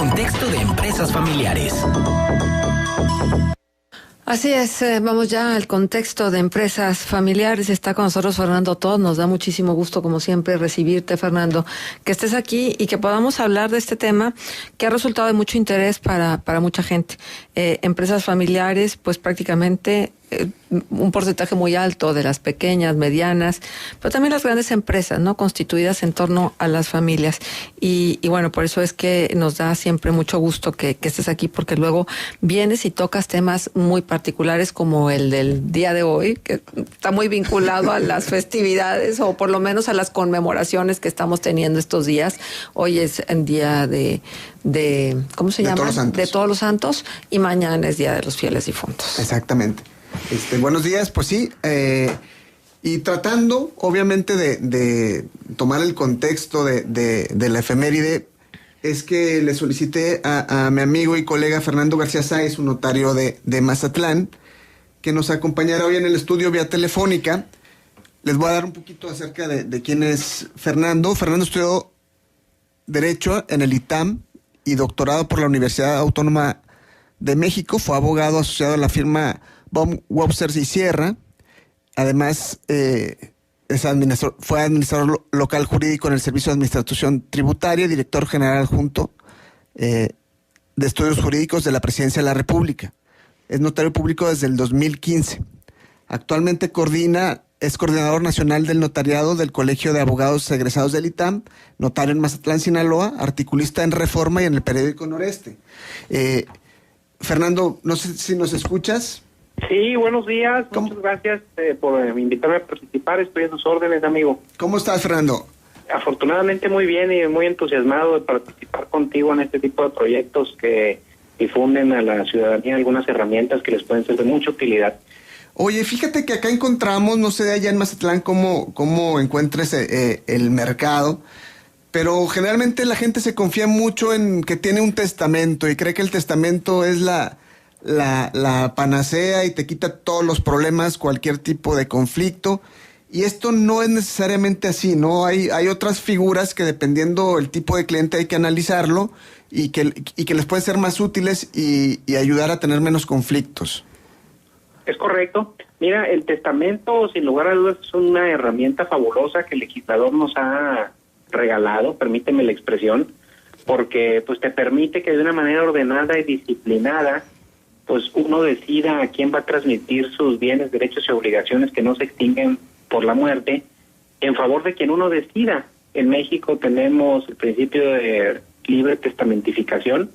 Contexto de Empresas Familiares. Así es, vamos ya al contexto de empresas familiares. Está con nosotros Fernando Todd. Nos da muchísimo gusto, como siempre, recibirte, Fernando, que estés aquí y que podamos hablar de este tema que ha resultado de mucho interés para mucha gente. Empresas familiares, pues prácticamente un porcentaje muy alto de las pequeñas, medianas, pero también las grandes empresas, ¿no? Constituidas en torno a las familias. Y bueno, por eso es que nos da siempre mucho gusto que estés aquí, porque luego vienes y tocas temas muy particulares como el del día de hoy, que está muy vinculado a las festividades o por lo menos a las conmemoraciones que estamos teniendo estos días. Hoy es el día de ¿cómo se llama? De Todos los Santos, y mañana es Día de los Fieles Difuntos. Exactamente. Buenos días, pues sí, y tratando obviamente de tomar el contexto de la efeméride, es que le solicité a mi amigo y colega Fernando García Sáez, un notario de Mazatlán, que nos acompañara hoy en el estudio vía telefónica. Les voy a dar un poquito acerca de quién es Fernando. Fernando estudió Derecho en el ITAM y doctorado por la Universidad Autónoma de México. Fue abogado asociado a la firma Baum, Webster y Sierra. Además, fue administrador local jurídico en el Servicio de Administración Tributaria, director general adjunto de Estudios Jurídicos de la Presidencia de la República. Es notario público desde el 2015. Actualmente es coordinador nacional del notariado del Colegio de Abogados Egresados del ITAM, notario en Mazatlán, Sinaloa, articulista en Reforma y en el Periódico Noreste. Fernando, no sé si nos escuchas. Sí, buenos días. Muchas gracias por invitarme a participar. Estoy a sus órdenes, amigo. ¿Cómo estás, Fernando? Afortunadamente muy bien y muy entusiasmado de participar contigo en este tipo de proyectos que difunden a la ciudadanía algunas herramientas que les pueden ser de mucha utilidad. Oye, fíjate que acá encontramos, no sé allá en Mazatlán cómo encuentres el mercado, pero generalmente la gente se confía mucho en que tiene un testamento y cree que el testamento es la panacea y te quita todos los problemas, cualquier tipo de conflicto. Y esto no es necesariamente así, ¿no? Hay otras figuras que dependiendo el tipo de cliente hay que analizarlo y que les pueden ser más útiles y ayudar a tener menos conflictos. Es correcto. Mira, el testamento, sin lugar a dudas, es una herramienta fabulosa que el legislador nos ha regalado, permíteme la expresión, porque pues te permite que de una manera ordenada y disciplinada pues uno decida a quién va a transmitir sus bienes, derechos y obligaciones que no se extinguen por la muerte, en favor de quien uno decida. En México tenemos el principio de libre testamentificación,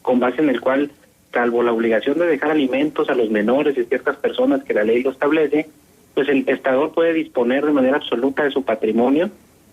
con base en el cual, salvo la obligación de dejar alimentos a los menores y ciertas personas que la ley lo establece, pues el testador puede disponer de manera absoluta de su patrimonio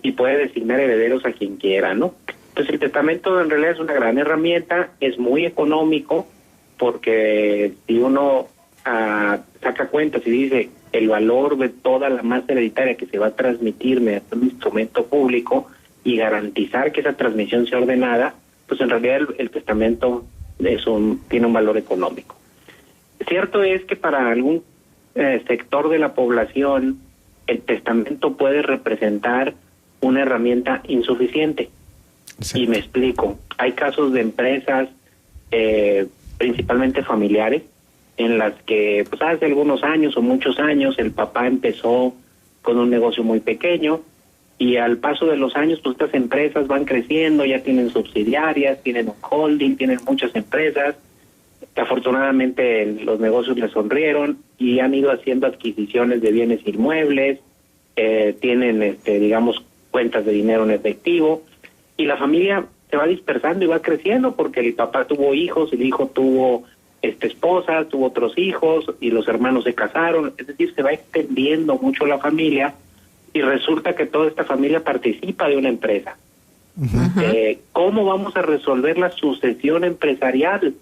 y puede designar herederos a quien quiera, ¿no? Entonces el testamento en realidad es una gran herramienta, es muy económico, porque si uno saca cuentas y dice el valor de toda la masa hereditaria que se va a transmitir mediante un instrumento público y garantizar que esa transmisión sea ordenada, pues en realidad el testamento tiene un valor económico. Cierto es que para algún sector de la población el testamento puede representar una herramienta insuficiente. Sí. Y me explico. Hay casos de empresas principalmente familiares, en las que pues hace algunos años o muchos años el papá empezó con un negocio muy pequeño y al paso de los años pues estas empresas van creciendo, ya tienen subsidiarias, tienen un holding, tienen muchas empresas. Afortunadamente los negocios les sonrieron y han ido haciendo adquisiciones de bienes inmuebles, tienen digamos cuentas de dinero en efectivo y la familia se va dispersando y va creciendo porque el papá tuvo hijos, el hijo tuvo esposa, tuvo otros hijos y los hermanos se casaron, es decir, se va extendiendo mucho la familia y resulta que toda esta familia participa de una empresa. Uh-huh. ¿Cómo vamos a resolver la sucesión empresarial?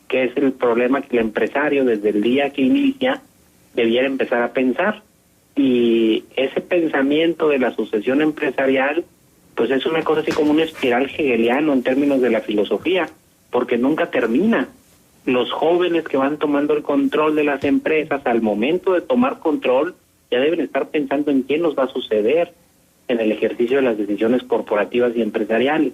Que es el problema que el empresario desde el día que inicia debiera empezar a pensar. Y ese pensamiento de la sucesión empresarial pues es una cosa así como un espiral hegeliano en términos de la filosofía, porque nunca termina. Los jóvenes que van tomando el control de las empresas, al momento de tomar control, ya deben estar pensando en quién nos va a suceder en el ejercicio de las decisiones corporativas y empresariales.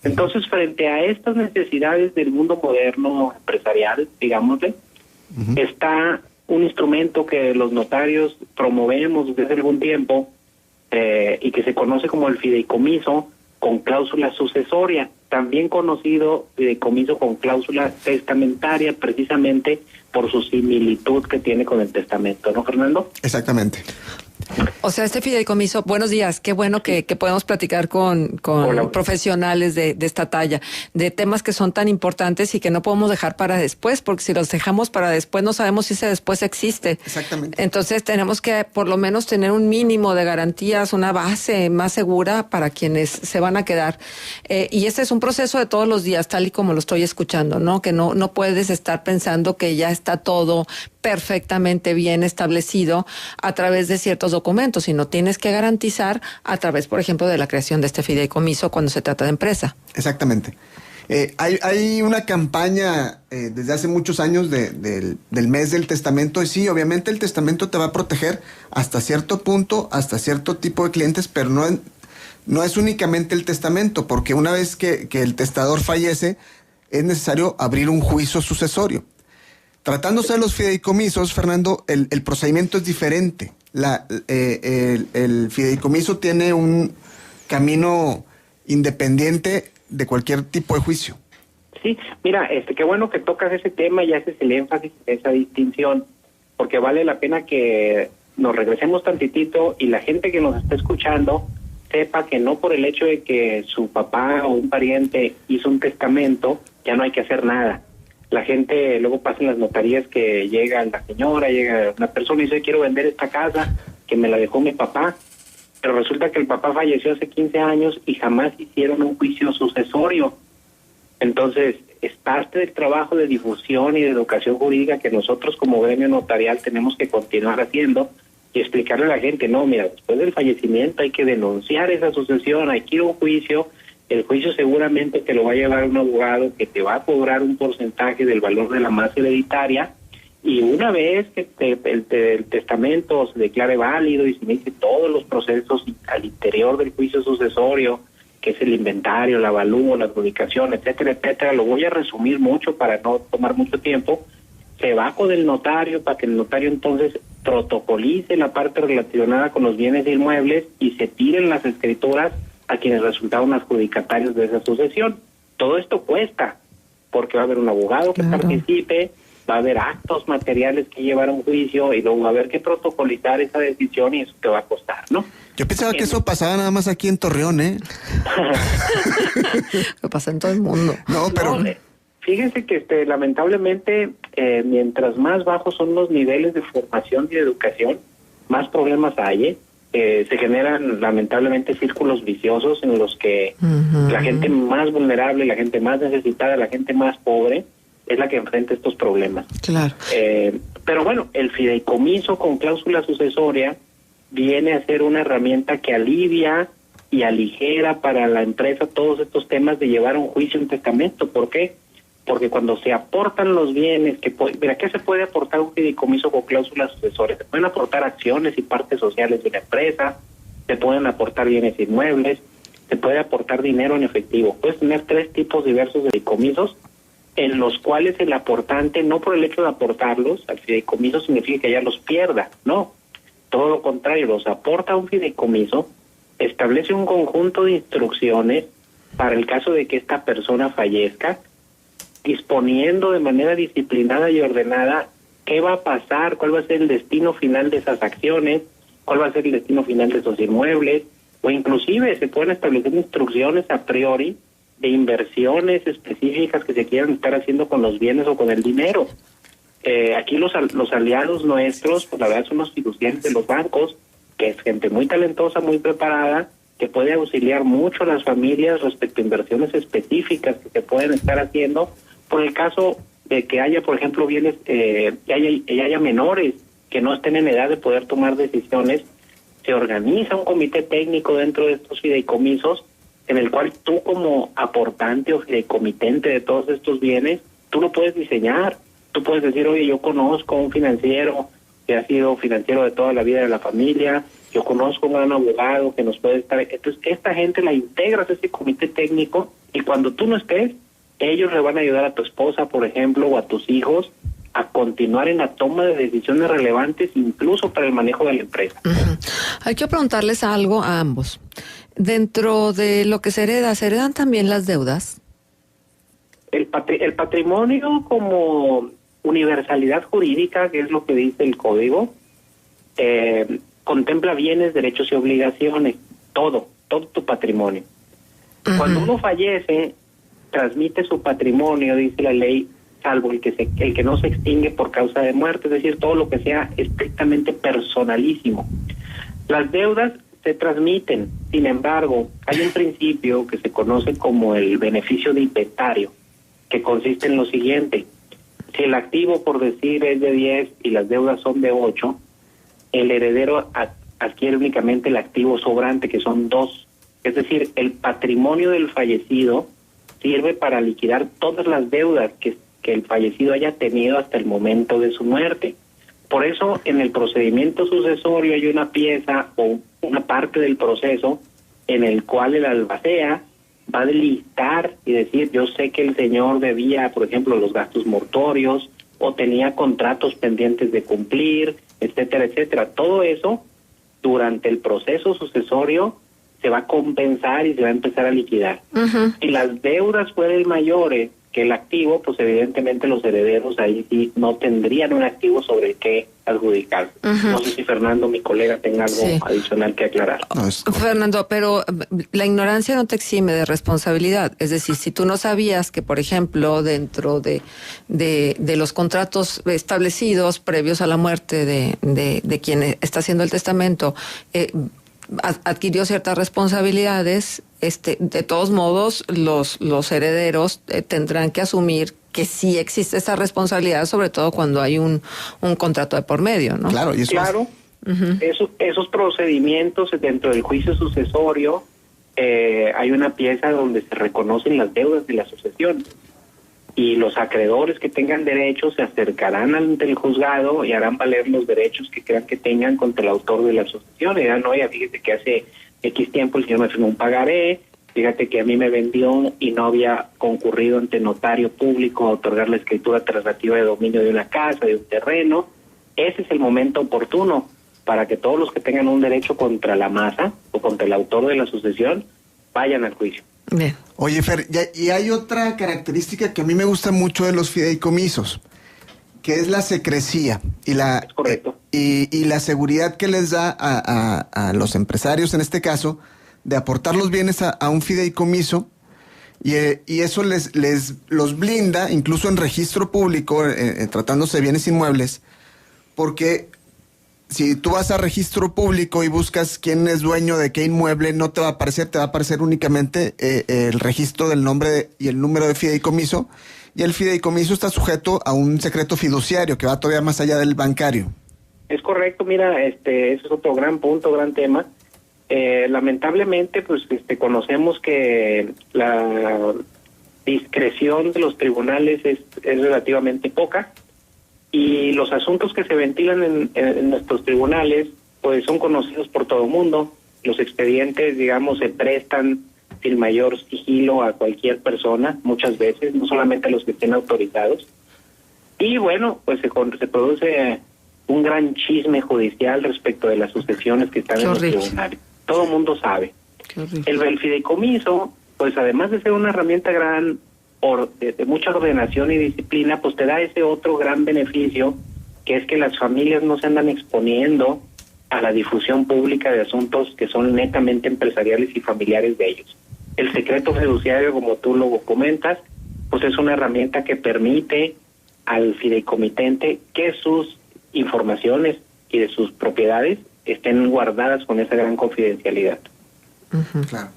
Entonces, frente a estas necesidades del mundo moderno empresarial, digámosle, está un instrumento que los notarios promovemos desde hace algún tiempo y que se conoce como el fideicomiso con cláusula sucesoria, también conocido fideicomiso con cláusula testamentaria, precisamente por su similitud que tiene con el testamento, ¿no, Fernando? Exactamente. O sea, este fideicomiso, buenos días, qué bueno que podemos platicar con profesionales de esta talla, de temas que son tan importantes y que no podemos dejar para después, porque si los dejamos para después no sabemos si ese después existe. Exactamente. Entonces tenemos que por lo menos tener un mínimo de garantías, una base más segura para quienes se van a quedar. Y este es un proceso de todos los días, tal y como lo estoy escuchando, ¿no? Que no puedes estar pensando que ya está todo perfectamente bien establecido a través de ciertos documentos, sino tienes que garantizar a través, por ejemplo, de la creación de este fideicomiso cuando se trata de empresa. Exactamente. Hay una campaña desde hace muchos años del mes del testamento, y sí, obviamente el testamento te va a proteger hasta cierto punto, hasta cierto tipo de clientes, pero no es únicamente el testamento, porque una vez que el testador fallece, es necesario abrir un juicio sucesorio. Tratándose de los fideicomisos, Fernando, el procedimiento es diferente. El fideicomiso tiene un camino independiente de cualquier tipo de juicio. Sí, mira, qué bueno que tocas ese tema y haces el énfasis en esa distinción, porque vale la pena que nos regresemos tantitito y la gente que nos está escuchando sepa que no por el hecho de que su papá o un pariente hizo un testamento, ya no hay que hacer nada. La gente luego pasa en las notarías que llega la señora, llega una persona y dice, quiero vender esta casa que me la dejó mi papá, pero resulta que el papá falleció hace 15 años y jamás hicieron un juicio sucesorio. Entonces, es parte del trabajo de difusión y de educación jurídica que nosotros como gremio notarial tenemos que continuar haciendo y explicarle a la gente, no, mira, después del fallecimiento hay que denunciar esa sucesión, hay que ir a un juicio. El juicio seguramente te lo va a llevar un abogado que te va a cobrar un porcentaje del valor de la masa hereditaria, y una vez que el testamento se declare válido y se inicie todos los procesos al interior del juicio sucesorio, que es el inventario, el avalúo, la adjudicación, etcétera, etcétera, lo voy a resumir mucho para no tomar mucho tiempo, se va con el notario para que el notario entonces protocolice la parte relacionada con los bienes inmuebles y se tiren las escrituras a quienes resultaron adjudicatarios de esa sucesión. Todo esto cuesta, porque va a haber un abogado que participe, va a haber actos materiales que llevar a un juicio y luego va a haber que protocolizar esa decisión y eso te va a costar, ¿no? Yo pensaba que eso pasaba nada más aquí en Torreón, ¿eh? Lo pasa en todo el mundo. No, pero... No, fíjense que lamentablemente, mientras más bajos son los niveles de formación y de educación, más problemas hay, se generan lamentablemente círculos viciosos en los que la gente más vulnerable, la gente más necesitada, la gente más pobre es la que enfrenta estos problemas. Claro. Pero bueno, el fideicomiso con cláusula sucesoria viene a ser una herramienta que alivia y aligera para la empresa todos estos temas de llevar a un juicio, un testamento. ¿Por qué? Porque cuando se aportan los bienes, mira, ¿qué se puede aportar un fideicomiso con cláusulas sucesorias? Se pueden aportar acciones y partes sociales de una empresa, se pueden aportar bienes inmuebles, se puede aportar dinero en efectivo. Puedes tener 3 tipos diversos de fideicomisos en los cuales el aportante, no por el hecho de aportarlos al fideicomiso significa que ya los pierda, no. Todo lo contrario, los aporta a un fideicomiso, establece un conjunto de instrucciones para el caso de que esta persona fallezca, disponiendo de manera disciplinada y ordenada qué va a pasar, cuál va a ser el destino final de esas acciones, cuál va a ser el destino final de esos inmuebles, o inclusive se pueden establecer instrucciones a priori de inversiones específicas que se quieran estar haciendo con los bienes o con el dinero. Aquí los aliados nuestros, pues la verdad son los fiduciarios de los bancos, que es gente muy talentosa, muy preparada, que puede auxiliar mucho a las familias respecto a inversiones específicas que se pueden estar haciendo, por el caso de que haya, por ejemplo, bienes, que haya menores que no estén en edad de poder tomar decisiones. Se organiza un comité técnico dentro de estos fideicomisos, en el cual tú como aportante o fideicomitente de todos estos bienes, tú lo puedes diseñar. Tú puedes decir, oye, yo conozco a un financiero que ha sido financiero de toda la vida de la familia, yo conozco un gran abogado que nos puede estar... Entonces, esta gente la integras a ese comité técnico y cuando tú no estés, ellos le van a ayudar a tu esposa, por ejemplo, o a tus hijos a continuar en la toma de decisiones relevantes, incluso para el manejo de la empresa. Hay que preguntarles algo a ambos. Dentro de lo que se heredan también las deudas? El patrimonio como universalidad jurídica, que es lo que dice el código, contempla bienes, derechos y obligaciones, todo tu patrimonio. Cuando uno fallece, transmite su patrimonio, dice la ley, salvo el que no se extingue por causa de muerte, es decir, todo lo que sea estrictamente personalísimo. Las deudas se transmiten, sin embargo, hay un principio que se conoce como el beneficio de inventario, que consiste en lo siguiente: si el activo, por decir, es de 10 y las deudas son de 8, el heredero adquiere únicamente el activo sobrante, que son 2. Es decir, el patrimonio del fallecido sirve para liquidar todas las deudas que el fallecido haya tenido hasta el momento de su muerte. Por eso, en el procedimiento sucesorio hay una pieza o una parte del proceso en el cual el albacea va a listar y decir, yo sé que el señor debía, por ejemplo, los gastos mortuorios o tenía contratos pendientes de cumplir, etcétera, etcétera. Todo eso, durante el proceso sucesorio, se va a compensar y se va a empezar a liquidar. Si las deudas fueran mayores que el activo, pues evidentemente los herederos ahí sí no tendrían un activo sobre el que adjudicar. No sé si Fernando, mi colega, tenga algo adicional que aclarar. Fernando, pero la ignorancia no te exime de responsabilidad. Es decir, si tú no sabías que, por ejemplo, dentro de los contratos establecidos previos a la muerte de quien está haciendo el testamento, adquirió ciertas responsabilidades, de todos modos los herederos tendrán que asumir que sí existe esa responsabilidad, sobre todo cuando hay un contrato de por medio, ¿no? Claro, y eso claro. Esos procedimientos dentro del juicio sucesorio, hay una pieza donde se reconocen las deudas de la sucesión y los acreedores que tengan derechos se acercarán ante el juzgado y harán valer los derechos que crean que tengan contra el autor de la sucesión. Y dirán, oye, fíjate que hace X tiempo el señor me firmó un pagaré, fíjate que a mí me vendió y no había concurrido ante notario público a otorgar la escritura traslativa de dominio de una casa, de un terreno. Ese es el momento oportuno para que todos los que tengan un derecho contra la masa o contra el autor de la sucesión vayan al juicio. Bien. Oye, Fer, y hay otra característica que a mí me gusta mucho de los fideicomisos, que es la secrecía y Es correcto. Y la seguridad que les da a los empresarios, en este caso, de aportar los bienes a un fideicomiso, y eso los blinda, incluso en registro público, tratándose de bienes inmuebles, porque si tú vas a registro público y buscas quién es dueño de qué inmueble, no te va a aparecer, te va a aparecer únicamente el registro del nombre y el número de fideicomiso, y el fideicomiso está sujeto a un secreto fiduciario que va todavía más allá del bancario. Es correcto, mira, ese es otro gran punto, gran tema. Lamentablemente, pues conocemos que la discreción de los tribunales es relativamente poca. Y los asuntos que se ventilan en nuestros tribunales, pues son conocidos por todo el mundo. Los expedientes, digamos, se prestan sin mayor sigilo a cualquier persona, muchas veces, no solamente a los que estén autorizados. Y bueno, pues se produce un gran chisme judicial respecto de las sucesiones que están en los tribunales. Todo el mundo sabe. El fideicomiso, pues además de ser una herramienta de mucha ordenación y disciplina, pues te da ese otro gran beneficio, que es que las familias no se andan exponiendo a la difusión pública de asuntos que son netamente empresariales y familiares de ellos. El secreto fiduciario, como tú lo comentas, pues es una herramienta que permite al fideicomitente que sus informaciones y de sus propiedades estén guardadas con esa gran confidencialidad. Claro.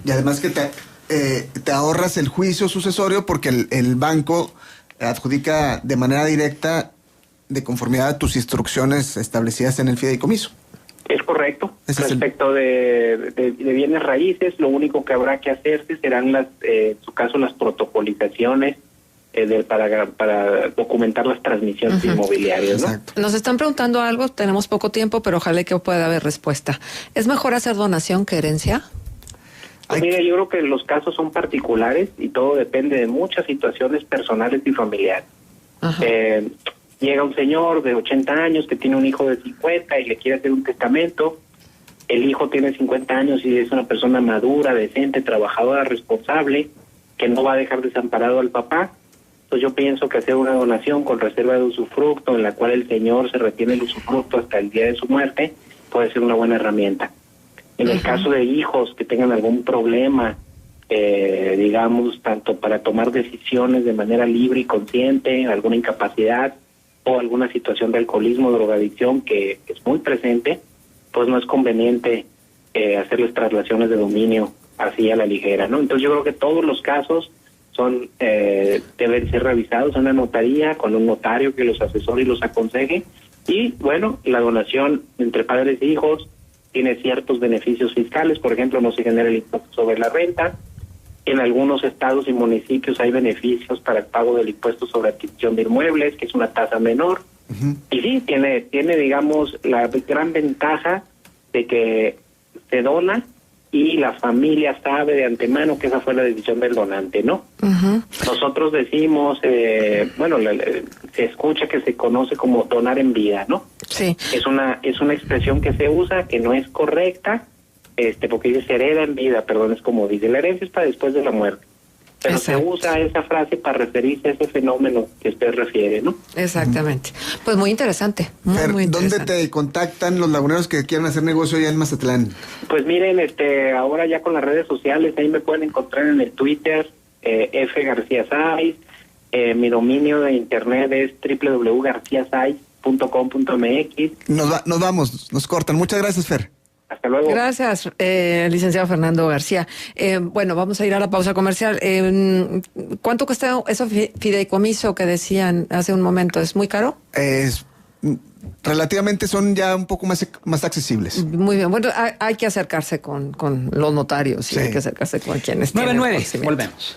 Y además que te ahorras el juicio sucesorio porque el banco adjudica de manera directa de conformidad a tus instrucciones establecidas en el fideicomiso. Es correcto. Respecto de bienes raíces, lo único que habrá que hacerse serán en su caso las protocolizaciones para documentar las transmisiones inmobiliarias, ¿no? Exacto. Nos están preguntando algo, tenemos poco tiempo, pero ojalá que pueda haber respuesta. ¿Es mejor hacer donación que herencia? Pues mira, yo creo que los casos son particulares y todo depende de muchas situaciones personales y familiares. Llega un señor de 80 años que tiene un hijo de 50 y le quiere hacer un testamento. El hijo tiene 50 años y es una persona madura, decente, trabajadora, responsable, que no va a dejar desamparado al papá. Entonces yo pienso que hacer una donación con reserva de usufructo, en la cual el señor se retiene el usufructo hasta el día de su muerte, puede ser una buena herramienta. En el caso de hijos que tengan algún problema, digamos, tanto para tomar decisiones de manera libre y consciente, alguna incapacidad o alguna situación de alcoholismo, drogadicción que es muy presente, pues no es conveniente hacerles traslaciones de dominio así a la ligera, ¿no? Entonces yo creo que todos los casos son deben ser revisados en la notaría, con un notario que los asesore y los aconseje. Y bueno, la donación entre padres e hijos tiene ciertos beneficios fiscales, por ejemplo, no se genera el impuesto sobre la renta. En algunos estados y municipios hay beneficios para el pago del impuesto sobre adquisición de inmuebles, que es una tasa menor. Y sí, tiene, digamos, la gran ventaja de que se dona y la familia sabe de antemano que esa fue la decisión del donante, ¿no? Nosotros decimos, se escucha que se conoce como donar en vida, ¿no? Sí. Es una expresión que se usa, que no es correcta, porque dice se hereda en vida, perdón, es como dice, la herencia es para después de la muerte. Pero Exacto. se usa esa frase para referirse a ese fenómeno que usted refiere, ¿no? Exactamente. Pues muy interesante, Fer, muy interesante. ¿dónde te contactan los laguneros que quieran hacer negocio allá en Mazatlán? Pues miren, ahora ya con las redes sociales, ahí me pueden encontrar en el Twitter, F. García Saiz. Mi dominio de internet es www.garciasaiz.com.mx. Nos vamos, nos cortan. Muchas gracias, Fer. Hasta luego. Gracias, licenciado Fernando García. Bueno, vamos a ir a la pausa comercial. ¿Cuánto cuesta eso fideicomiso que decían hace un momento? ¿Es muy caro? Relativamente son ya un poco más accesibles. Muy bien. Bueno, hay que acercarse con los notarios y Sí. hay que acercarse con quienes 9:09, tienen conocimiento. volvemos.